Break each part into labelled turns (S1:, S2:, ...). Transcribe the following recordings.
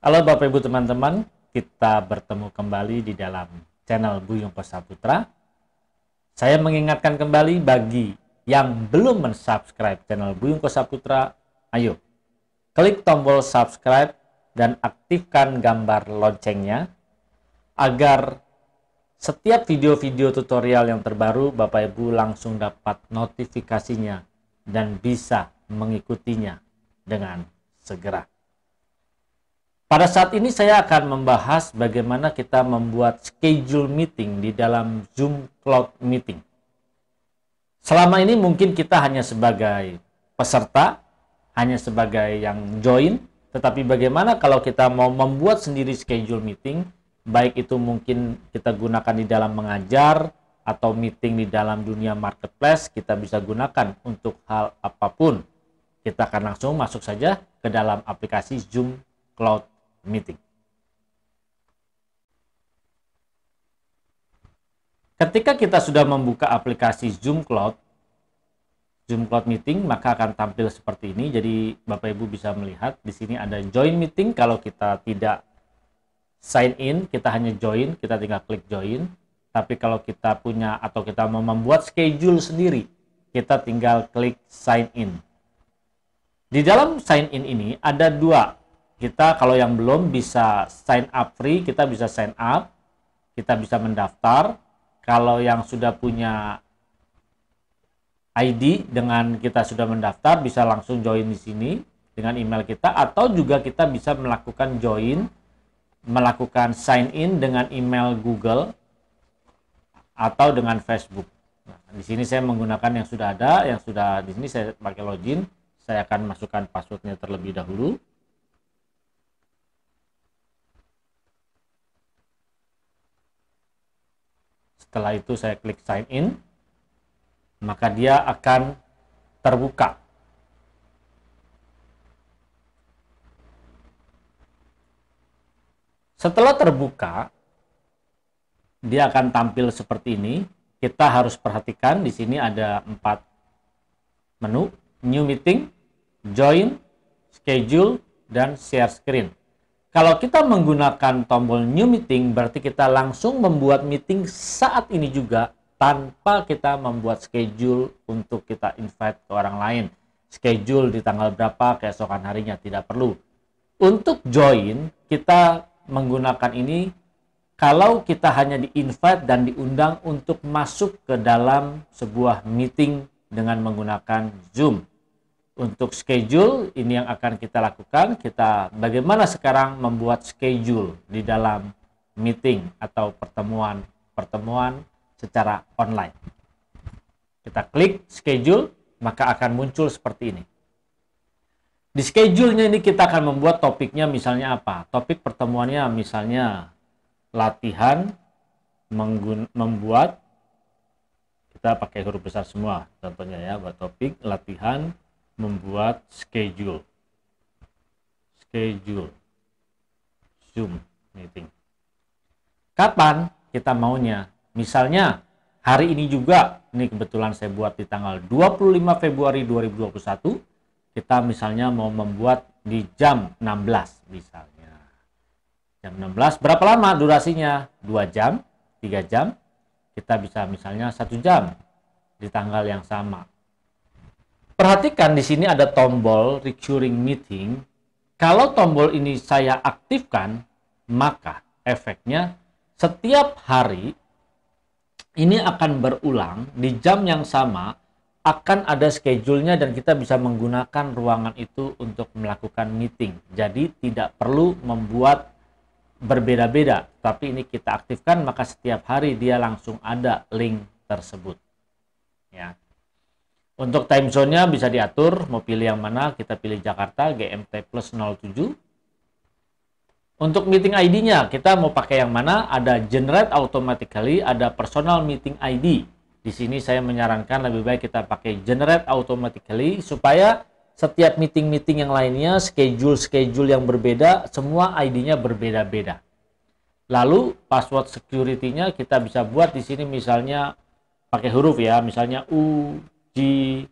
S1: Halo Bapak Ibu teman-teman, kita bertemu kembali di dalam channel Buyung Kosaputra. Saya mengingatkan kembali bagi yang belum mensubscribe channel Buyung Kosaputra, ayo klik tombol subscribe dan aktifkan gambar loncengnya agar setiap video-video tutorial yang terbaru Bapak Ibu langsung dapat notifikasinya dan bisa mengikutinya dengan segera. Pada saat ini saya akan membahas bagaimana kita membuat schedule meeting di dalam Zoom Cloud Meeting. Selama ini mungkin kita hanya sebagai peserta, hanya sebagai yang join, tetapi bagaimana kalau kita mau membuat sendiri schedule meeting, baik itu mungkin kita gunakan di dalam mengajar, atau meeting di dalam dunia marketplace, kita bisa gunakan untuk hal apapun. Kita akan langsung masuk saja ke dalam aplikasi Zoom Cloud Meeting. Ketika kita sudah membuka aplikasi Zoom Cloud Meeting, maka akan tampil seperti ini. Jadi Bapak Ibu bisa melihat di sini ada join meeting. Kalau kita tidak sign in, kita hanya join, kita tinggal klik join. Tapi kalau kita punya atau kita mau membuat schedule sendiri, kita tinggal klik sign in. Di dalam sign in ini ada dua. Kita kalau yang belum bisa sign up free, kita bisa sign up, kita bisa mendaftar. Kalau yang sudah punya ID dengan kita sudah mendaftar, bisa langsung join di sini dengan email kita, atau juga kita bisa melakukan join, melakukan sign in dengan email Google atau dengan Facebook. Nah, di sini saya menggunakan yang sudah ada, yang sudah di sini saya pakai login. Saya akan masukkan passwordnya terlebih dahulu. Setelah itu saya klik sign in, maka dia akan terbuka. Setelah terbuka, dia akan tampil seperti ini. Kita harus perhatikan di sini ada 4 menu: new meeting, join, schedule, dan share screen. Kalau kita menggunakan tombol new meeting, berarti kita langsung membuat meeting saat ini juga tanpa kita membuat schedule untuk kita invite ke orang lain. Schedule di tanggal berapa, keesokan harinya, tidak perlu. Untuk join, kita menggunakan ini kalau kita hanya di-invite dan diundang untuk masuk ke dalam sebuah meeting dengan menggunakan Zoom. Untuk schedule, ini yang akan kita lakukan. Kita bagaimana sekarang membuat schedule di dalam meeting atau pertemuan secara online. Kita klik schedule, maka akan muncul seperti ini. Di schedule-nya ini kita akan membuat topiknya misalnya apa? Topik pertemuannya misalnya latihan membuat, kita pakai huruf besar semua contohnya ya, buat topik latihan membuat schedule Zoom meeting. Kapan kita maunya? Misalnya hari ini juga, ini kebetulan saya buat di tanggal 25 Februari 2021. Kita misalnya mau membuat di jam 16 misalnya. Jam 16, berapa lama durasinya? 2 jam, 3 jam. Kita bisa misalnya 1 jam di tanggal yang sama. Perhatikan di sini ada tombol recurring meeting. Kalau tombol ini saya aktifkan, maka efeknya setiap hari ini akan berulang di jam yang sama, akan ada schedule-nya dan kita bisa menggunakan ruangan itu untuk melakukan meeting. Jadi tidak perlu membuat berbeda-beda, tapi ini kita aktifkan, maka setiap hari dia langsung ada link tersebut. Ya. Untuk time zone-nya bisa diatur, mau pilih yang mana, kita pilih Jakarta, GMT plus 07. Untuk meeting ID-nya, kita mau pakai yang mana, ada generate automatically, ada personal meeting ID. Di sini saya menyarankan lebih baik kita pakai generate automatically, supaya setiap meeting-meeting yang lainnya, schedule yang berbeda, semua ID-nya berbeda-beda. Lalu password security-nya kita bisa buat di sini misalnya pakai huruf ya, misalnya uji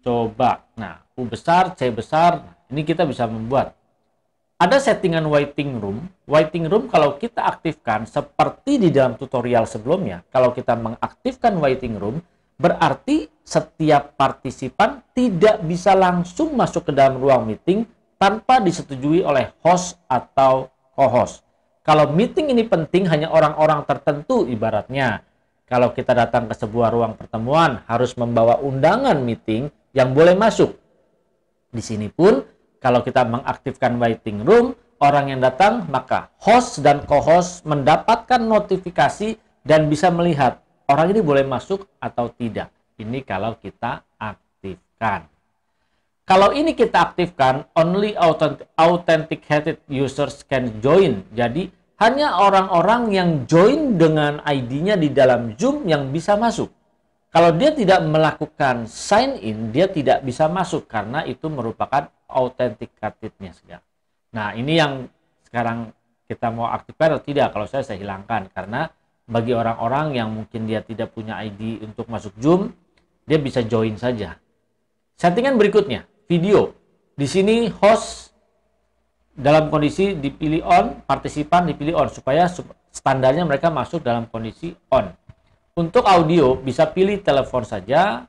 S1: coba. Nah, U besar, C besar, ini kita bisa membuat. Ada settingan waiting room. Waiting room kalau kita aktifkan seperti di dalam tutorial sebelumnya, kalau kita mengaktifkan waiting room, berarti setiap partisipan tidak bisa langsung masuk ke dalam ruang meeting tanpa disetujui oleh host atau co-host. Kalau meeting ini penting hanya orang-orang tertentu ibaratnya. Kalau kita datang ke sebuah ruang pertemuan harus membawa undangan meeting yang boleh masuk. Di sini pun kalau kita mengaktifkan waiting room, orang yang datang maka host dan co-host mendapatkan notifikasi dan bisa melihat orang ini boleh masuk atau tidak. Ini kalau kita aktifkan. Kalau ini kita aktifkan, only authenticated users can join. Jadi, hanya orang-orang yang join dengan ID-nya di dalam Zoom yang bisa masuk. Kalau dia tidak melakukan sign in, dia tidak bisa masuk karena itu merupakan authenticated-nya saja. Nah, ini yang sekarang kita mau aktifkan atau tidak. Kalau saya hilangkan karena bagi orang-orang yang mungkin dia tidak punya ID untuk masuk Zoom, dia bisa join saja. Settingan berikutnya, video. Di sini host dalam kondisi dipilih on, partisipan dipilih on supaya standarnya mereka masuk dalam kondisi on. Untuk audio bisa pilih telepon saja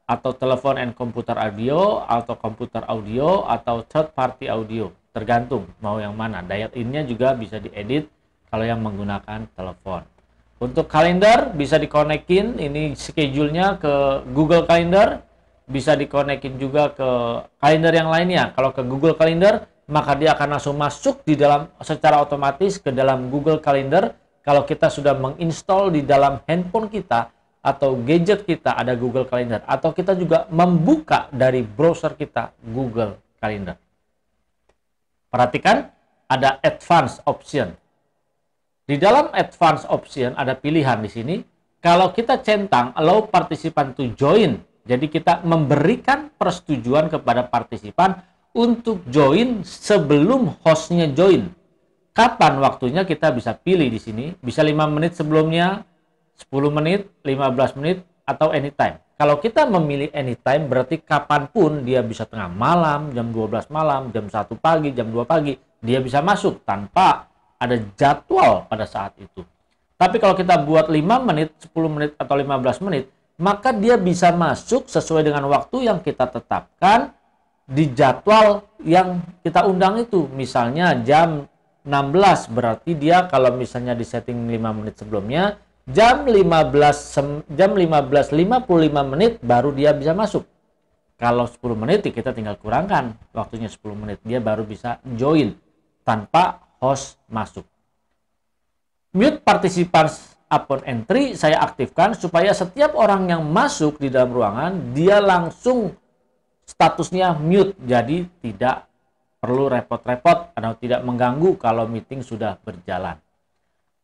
S1: atau telepon and komputer audio atau komputer audio atau third party audio, tergantung mau yang mana. Dial in-nya juga bisa diedit kalau yang menggunakan telepon. Untuk kalender bisa dikonekin, ini schedule-nya ke Google Calendar, bisa dikonekin juga ke kalender yang lainnya. Kalau ke Google Calendar, maka dia akan langsung masuk di dalam secara otomatis ke dalam Google Calendar. Kalau kita sudah menginstall di dalam handphone kita atau gadget kita ada Google Calendar, atau kita juga membuka dari browser kita Google Calendar. Perhatikan ada advanced option. Di dalam advanced option ada pilihan di sini. Kalau kita centang allow participant to join, jadi kita memberikan persetujuan kepada partisipan untuk join sebelum hostnya join. Kapan waktunya kita bisa pilih di sini? Bisa 5 menit sebelumnya, 10 menit, 15 menit, atau anytime. Kalau kita memilih anytime berarti kapanpun dia bisa tengah malam, jam 12 malam, jam 1 pagi, jam 2 pagi, dia bisa masuk tanpa ada jadwal pada saat itu. Tapi kalau kita buat 5 menit, 10 menit, atau 15 menit, maka dia bisa masuk sesuai dengan waktu yang kita tetapkan di jadwal yang kita undang itu. Misalnya jam 16, berarti dia kalau misalnya di setting 5 menit sebelumnya, jam 15.55 menit baru dia bisa masuk. Kalau 10 menit kita tinggal kurangkan waktunya 10 menit, dia baru bisa join tanpa host masuk. Mute participants upon entry saya aktifkan supaya setiap orang yang masuk di dalam ruangan dia langsung statusnya mute, jadi tidak perlu repot-repot atau tidak mengganggu kalau meeting sudah berjalan.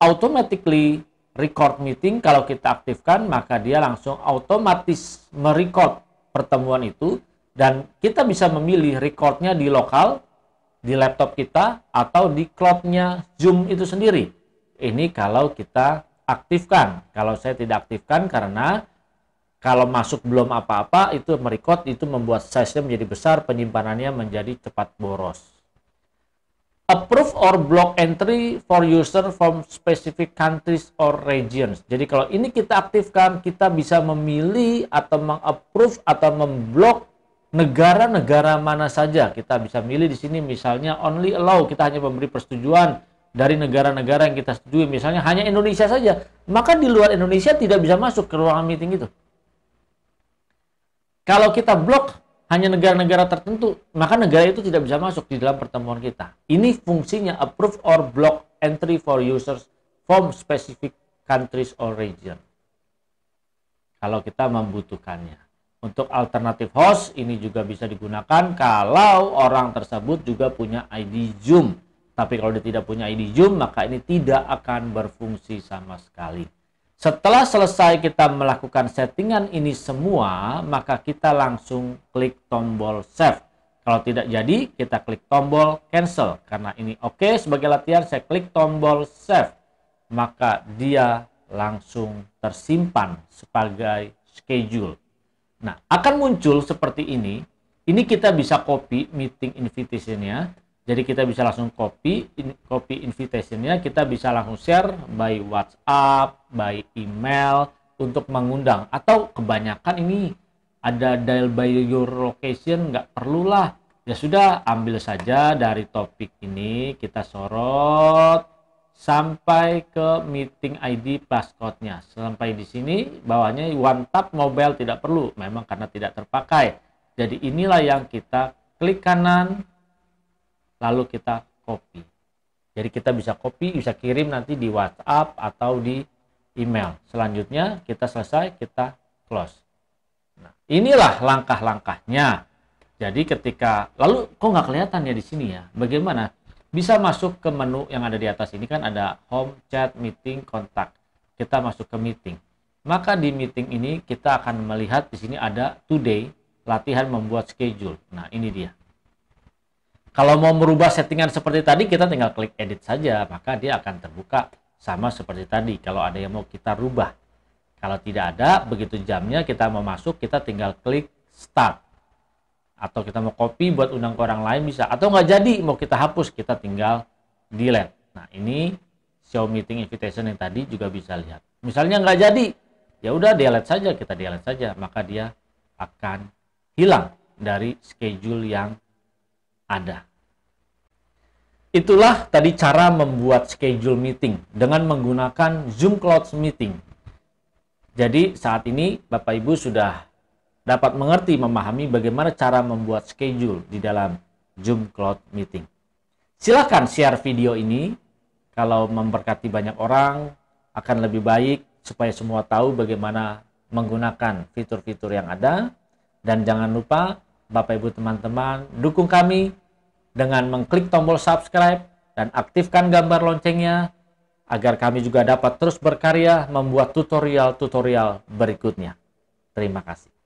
S1: Automatically record meeting kalau kita aktifkan maka dia langsung otomatis merecord pertemuan itu dan kita bisa memilih recordnya di lokal, di laptop kita atau di cloudnya Zoom itu sendiri. Ini kalau kita aktifkan. Kalau saya tidak aktifkan karena kalau masuk belum apa-apa itu merecord itu membuat size-nya menjadi besar, penyimpanannya menjadi cepat boros. Approve or block entry for user from specific countries or regions. Jadi kalau ini kita aktifkan, kita bisa memilih atau mengapprove atau memblok negara-negara mana saja. Kita bisa milih di sini misalnya only allow, kita hanya memberi persetujuan dari negara-negara yang kita setujui, misalnya hanya Indonesia saja, maka di luar Indonesia tidak bisa masuk ke ruangan meeting itu. Kalau kita blok hanya negara-negara tertentu, maka negara itu tidak bisa masuk di dalam pertemuan kita. Ini fungsinya approve or block entry for users from specific countries or region. Kalau kita membutuhkannya. Untuk alternatif host, ini juga bisa digunakan kalau orang tersebut juga punya ID Zoom. Tapi kalau dia tidak punya ID Zoom, maka ini tidak akan berfungsi sama sekali. Setelah selesai kita melakukan settingan ini semua, maka kita langsung klik tombol save. Kalau tidak jadi, kita klik tombol cancel. Karena ini oke sebagai latihan, saya klik tombol save. Maka dia langsung tersimpan sebagai schedule. Nah, akan muncul seperti ini. Ini kita bisa copy meeting invitation-nya. Jadi kita bisa langsung copy invitation-nya, kita bisa langsung share by WhatsApp, by email untuk mengundang. Atau kebanyakan ini ada dial by your location, nggak perlulah. Ya sudah, ambil saja dari topik ini, kita sorot sampai ke meeting ID passcode-nya. Sampai di sini bawahnya one tap mobile tidak perlu, memang karena tidak terpakai. Jadi inilah yang kita klik kanan, lalu kita copy. Jadi kita bisa copy, bisa kirim nanti di WhatsApp atau di email. Selanjutnya kita selesai, kita close. Nah, inilah langkah-langkahnya. Jadi ketika, lalu kok nggak kelihatan ya di sini ya? Bagaimana? Bisa masuk ke menu yang ada di atas ini, kan ada home, chat, meeting, kontak. Kita masuk ke meeting. Maka di meeting ini kita akan melihat di sini ada today, latihan membuat schedule. Nah, ini dia. Kalau mau merubah settingan seperti tadi, kita tinggal klik edit saja, maka dia akan terbuka sama seperti tadi. Kalau ada yang mau kita rubah, kalau tidak ada, begitu jamnya kita mau masuk, kita tinggal klik start. Atau kita mau copy buat undang ke orang lain bisa. Atau nggak jadi, mau kita hapus, kita tinggal delete. Nah, ini show meeting invitation yang tadi juga bisa lihat. Misalnya nggak jadi, ya udah delete saja, kita delete saja, maka dia akan hilang dari schedule yang ada. Itulah tadi cara membuat schedule meeting dengan menggunakan Zoom Cloud Meeting. Jadi saat ini Bapak Ibu sudah dapat mengerti, memahami bagaimana cara membuat schedule di dalam Zoom Cloud Meeting. Silahkan share video ini, kalau memberkati banyak orang akan lebih baik supaya semua tahu bagaimana menggunakan fitur-fitur yang ada. Dan jangan lupa Bapak Ibu teman-teman dukung kami dengan mengklik tombol subscribe dan aktifkan gambar loncengnya agar kami juga dapat terus berkarya membuat tutorial-tutorial berikutnya. Terima kasih.